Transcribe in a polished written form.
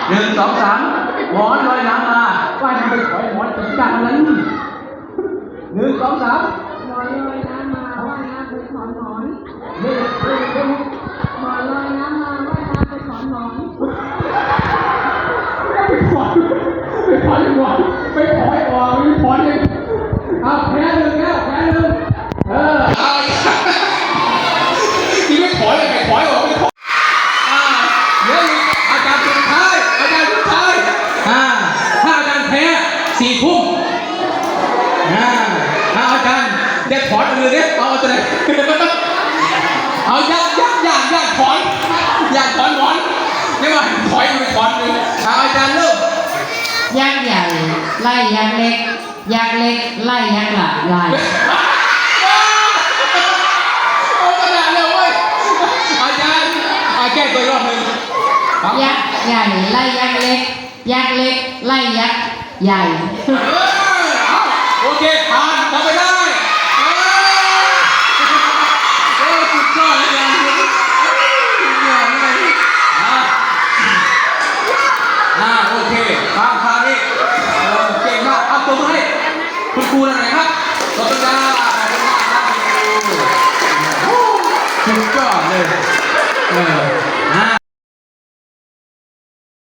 1 2 3หมอนลอยน้ำมาว่ายน้ำไปถอยหมอนจัดการอะไร1 2 3หมอนลอยน้ำมาว่ายน้ำไปถอนหมอนหมอนลอยน้ำมาว่ายน้ำไปถอนหมอนไปถอยหมอนไปถอยออกไปถอยเองเอาแพ้หนึ่งแล้วแพ้หนึ่งเอาที่ไม่ถอยเลยไปถอยออกไม่ถอยเดี๋ยวอาจารย์สุดท้ายถ้าอาจารย์แพ้4 ทุ่มถ้าอาจารย์เด็ดถอนมือเนี่ยเอาตัวไหนเอาอยากถอนหมอนนี่มาถอยมือถอนเลยอาจารย์เริ่มยักษ์ใหญ่ไล่ยักษ์เล็กยักษ์เล็กไล่ยักษ์หลายเอาขนาดเลยเว้ยอาจารย์แก้ตัวรอบหนึ่งยักษ์ใหญ่ไล่ยักษ์เล็กยักษ์เล็กไล่ยักษ์ใหญ่โอเคผ่านทำไปได้สุดยอดเลยโอเคคราวนี้เก่งมากเอาตัวมาให้คุณครูหน่อยครับขอบคุณครับสุดยอดเลย